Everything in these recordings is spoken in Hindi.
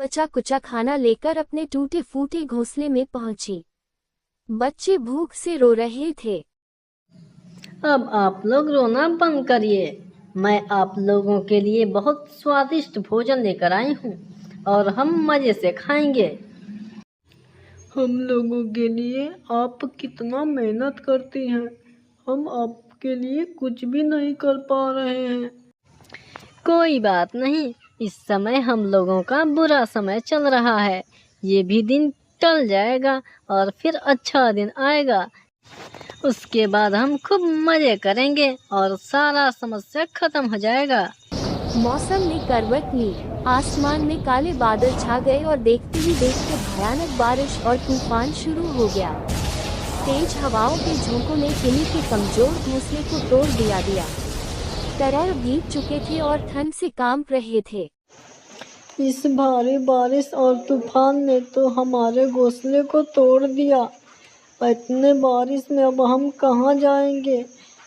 बचा कुचा खाना लेकर अपने टूटे फूटे घोंसले में पहुंची। बच्चे भूख से रो रहे थे। अब आप लोग रोना बंद करिए। मैं आप लोगों के लिए बहुत स्वादिष्ट भोजन लेकर आई हूँ और हम मज़े से खाएंगे। हम लोगों के लिए आप कितना मेहनत करती हैं, हम आपके लिए कुछ भी नहीं कर पा रहे हैं। कोई बात नहीं, इस समय हम लोगों का बुरा समय चल रहा है। ये भी दिन टल जाएगा और फिर अच्छा दिन आएगा। उसके बाद हम खूब मज़े करेंगे और सारा समस्या खत्म हो जाएगा। मौसम ने करवट ली। आसमान में काले बादल छा गए और देखते ही देखते भयानक बारिश और तूफान शुरू हो गया। तेज हवाओं के झोंकों ने किन्ही के कमजोर घोंसले को तोड़ दिया। तरह भीग चुके थे और ठंड से कांप रहे थे। इस भारी बारिश और तूफान ने तो हमारे घोंसले को तोड़ दिया। इतने बारिश में अब हम कहाँ जाएंगे?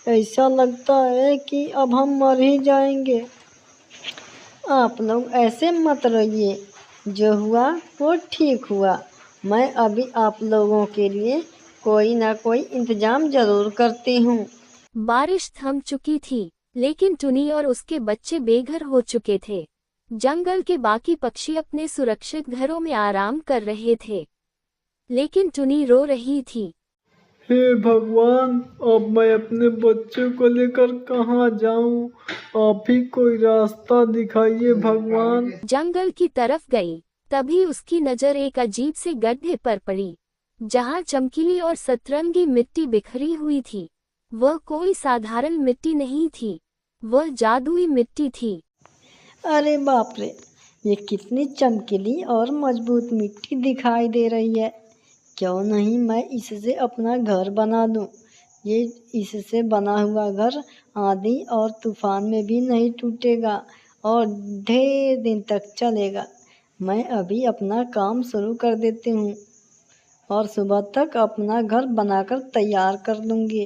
ऐसा लगता है कि अब हम मर ही जाएंगे। आप लोग ऐसे मत रोइए, जो हुआ वो ठीक हुआ। मैं अभी आप लोगों के लिए कोई ना कोई इंतजाम जरूर करती हूँ। बारिश थम चुकी थी, लेकिन टुनी और उसके बच्चे बेघर हो चुके थे। जंगल के बाकी पक्षी अपने सुरक्षित घरों में आराम कर रहे थे, लेकिन टुनी रो रही थी। हे भगवान, अब मैं अपने बच्चों को लेकर कहाँ जाऊँ? आप ही कोई रास्ता दिखाइए भगवान। जंगल की तरफ गई, तभी उसकी नजर एक अजीब से गड्ढे पर पड़ी, जहाँ चमकीली और सतरंगी मिट्टी बिखरी हुई थी। वह कोई साधारण मिट्टी नहीं थी, वह जादुई मिट्टी थी। अरे बाप रे, ये कितनी चमकीली और मजबूत मिट्टी दिखाई दे रही है। क्यों नहीं मैं इससे अपना घर बना लूं। ये इससे बना हुआ घर आंधी और तूफान में भी नहीं टूटेगा और ढेर दिन तक चलेगा। मैं अभी अपना काम शुरू कर देती हूँ और सुबह तक अपना घर बनाकर तैयार कर लूँगी।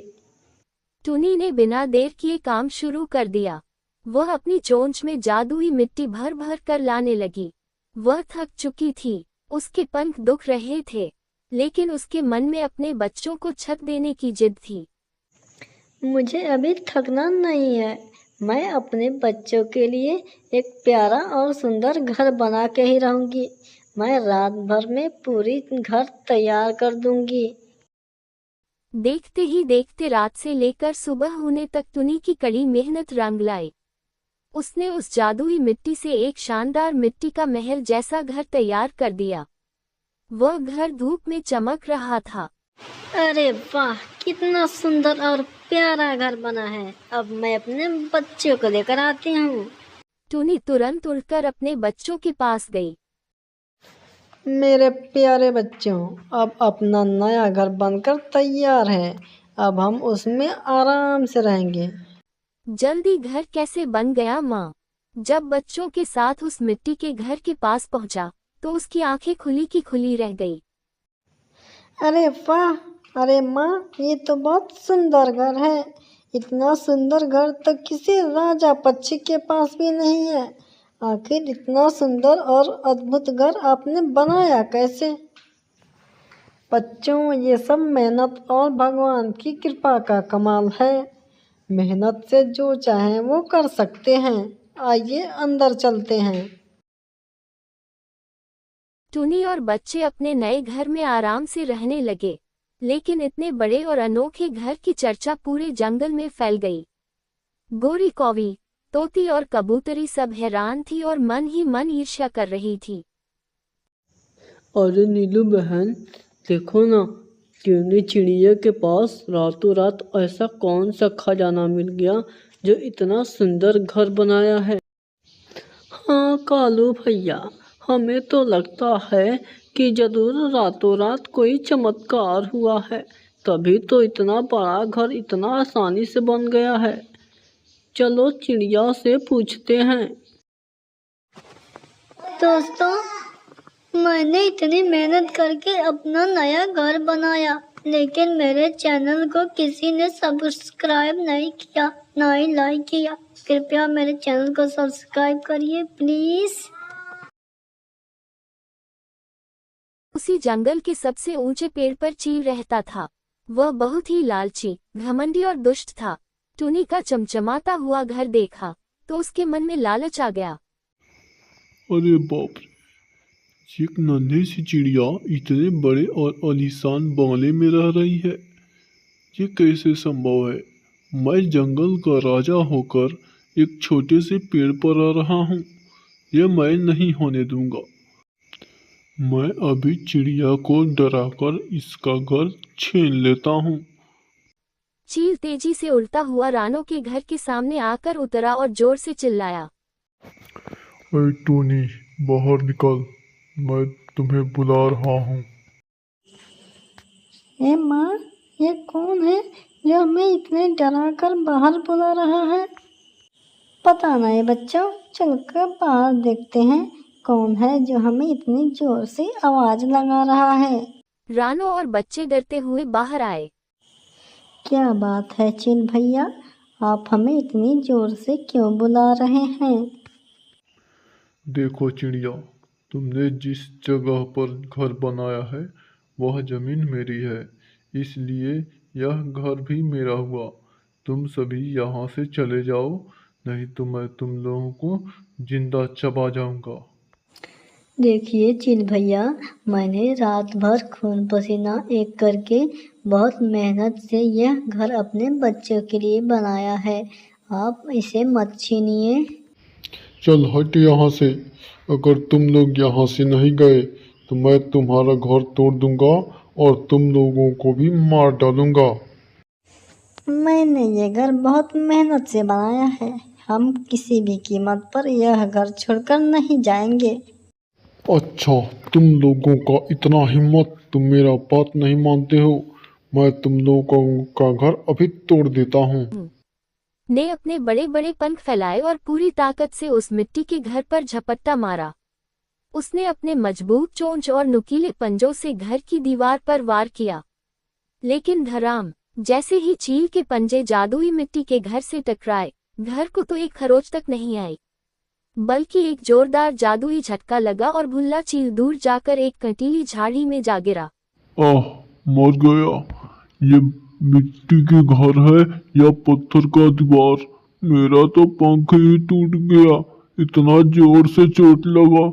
टुनी ने बिना देर किए काम शुरू कर दिया। वह अपनी चोंच में जादुई मिट्टी भर भर कर लाने लगी। वह थक चुकी थी, उसके पंख दुख रहे थे, लेकिन उसके मन में अपने बच्चों को छत देने की जिद थी। मुझे अभी थकना नहीं है। मैं अपने बच्चों के लिए एक प्यारा और सुंदर घर बना के ही रहूंगी। मैं रात भर में पूरी घर तैयार कर दूंगी। देखते ही देखते रात से लेकर सुबह होने तक टुनी की कड़ी मेहनत रंग लाई। उसने उस जादुई मिट्टी से एक शानदार मिट्टी का महल जैसा घर तैयार कर दिया। वह घर धूप में चमक रहा था। अरे वाह, कितना सुंदर और प्यारा घर बना है। अब मैं अपने बच्चों को लेकर आती हूँ। टुनी तुरंत उड़कर अपने बच्चों के पास गई। मेरे प्यारे बच्चों, अब अपना नया घर बनकर तैयार है। अब हम उसमें आराम से रहेंगे। जल्दी घर कैसे बन गया माँ? जब बच्चों के साथ उस मिट्टी के घर के पास पहुंचा, तो उसकी आंखें खुली की खुली रह गई। अरे वाह, अरे माँ, ये तो बहुत सुंदर घर है। इतना सुंदर घर तो किसी राजा पक्षी के पास भी नहीं है। आखिर इतना सुंदर और अद्भुत घर आपने बनाया कैसे? बच्चों, ये सब मेहनत और भगवान की कृपा का कमाल है। मेहनत से जो चाहें वो कर सकते हैं। आइए अंदर चलते हैं। टुनी और बच्चे अपने नए घर में आराम से रहने लगे, लेकिन इतने बड़े और अनोखे घर की चर्चा पूरे जंगल में फैल गई। गोरी कौवी, तोती और कबूतरी सब हैरान थी और मन ही मन ईर्ष्या कर रही थी। अरे नीलू बहन, देखो ना, ट्यूनी चिड़िया के पास रातों रात ऐसा कौन सा खजाना मिल गया जो इतना सुंदर घर बनाया है। हाँ कालू भैया, हमें तो लगता है कि जरूर रातों रात कोई चमत्कार हुआ है, तभी तो इतना बड़ा घर इतना आसानी से बन गया है। चलो चिड़िया से पूछते हैं। दोस्तों, मैंने इतनी मेहनत करके अपना नया घर बनाया, लेकिन मेरे चैनल को किसी ने सब्सक्राइब नहीं किया, ना ही लाइक किया। कृपया मेरे चैनल को सब्सक्राइब करिए प्लीज। उसी जंगल के सबसे ऊंचे पेड़ पर चील रहता था। वह बहुत ही लालची, घमंडी और दुष्ट था। टुनी का चमचमाता हुआ घर देखा तो उसके मन में लालच आ गया। अरे बाप रे, एक नन्ही सी चिड़िया इतने बड़े और आलीशान बंगले में रह रही है। ये कैसे संभव है? मैं जंगल का राजा होकर एक छोटे से पेड़ पर रह रहा हूँ। यह मैं नहीं होने दूंगा। मैं अभी चिड़िया को डराकर इसका घर छीन लेता हूँ। चील तेजी से उड़ता हुआ रानो के घर के सामने आकर उतरा और जोर से चिल्लाया। अरे टोनी, बाहर निकल, मैं तुम्हें बुला रहा हूँ। ए माँ, ये कौन है जो हमें इतने डरा कर बाहर बुला रहा है? पता नहीं बच्चों, चलकर बाहर देखते हैं कौन है जो हमें इतनी जोर से आवाज लगा रहा है। रानो और बच्चे डरते हुए बाहर आए। क्या बात है चील भैया, आप हमें इतनी जोर से क्यों बुला रहे हैं? देखो चिड़िया, तुमने जिस जगह पर घर बनाया है वह जमीन मेरी है, इसलिए यह घर भी मेरा हुआ। तुम सभी यहाँ से चले जाओ, नहीं तो मैं तुम लोगों को जिंदा चबा जाऊंगा। देखिए चील भैया, मैंने रात भर खून पसीना एक करके बहुत मेहनत से यह घर अपने बच्चों के लिए बनाया है। आप इसे मत छीनिए। चल हट यहाँ से। अगर तुम लोग यहाँ से नहीं गए तो मैं तुम्हारा घर तोड़ दूंगा और तुम लोगों को भी मार डालूंगा। मैंने ये घर बहुत मेहनत से बनाया है। हम किसी भी कीमत पर यह घर छोड़कर नहीं जाएंगे। अच्छा, तुम लोगों का इतना हिम्मत, तुम मेरा बात नहीं मानते हो। मैं तुम लोगों का घर अभी तोड़ देता हूँ। ने अपने बड़े बड़े पंख फैलाए और पूरी ताकत से उस मिट्टी के घर पर झपट्टा मारा। उसने अपने मजबूत चोंच और नुकीले पंजों से घर की दीवार पर वार किया। लेकिन धड़ाम, जैसे ही चील के पंजे जादुई मिट्टी के घर से टकराए, घर को तो एक खरोच तक नहीं आई, बल्कि एक जोरदार जादुई झटका लगा और भुल्ला चील दूर जाकर एक कंटीली झाड़ी में जा गिरा। आह, मर गया। ये मिट्टी के घर है या पत्थर का दीवार? मेरा तो पंख ही टूट गया, इतना जोर से चोट लगा।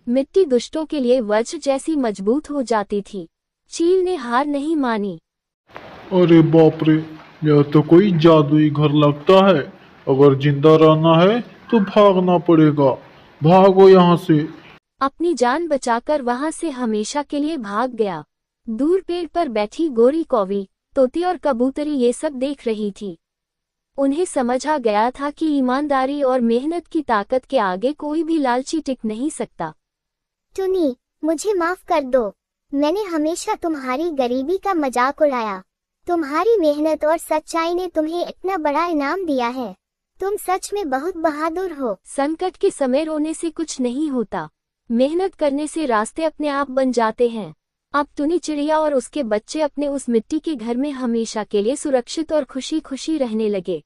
मिट्टी दुष्टों के लिए वज्र जैसी मजबूत हो जाती थी। चील ने हार नहीं मानी। अरे बाप रे, यह तो कोई जादुई घर लगता है। अगर जिंदा रहना है तो भागना पड़ेगा। भागो यहाँ से। अपनी जान बचाकर वहां से हमेशा के लिए भाग गया। दूर पेड़ पर बैठी गोरी कौवी, तोती और कबूतरी ये सब देख रही थी। उन्हें समझ आ गया था कि ईमानदारी और मेहनत की ताकत के आगे कोई भी लालची टिक नहीं सकता। टुनी, मुझे माफ कर दो। मैंने हमेशा तुम्हारी गरीबी का मजाक उड़ाया। तुम्हारी मेहनत और सच्चाई ने तुम्हें इतना बड़ा इनाम दिया है। तुम सच में बहुत बहादुर हो। संकट के समय रोने से कुछ नहीं होता, मेहनत करने से रास्ते अपने आप बन जाते हैं। अब टुनी चिड़िया और उसके बच्चे अपने उस मिट्टी के घर में हमेशा के लिए सुरक्षित और खुशी खुशी रहने लगे।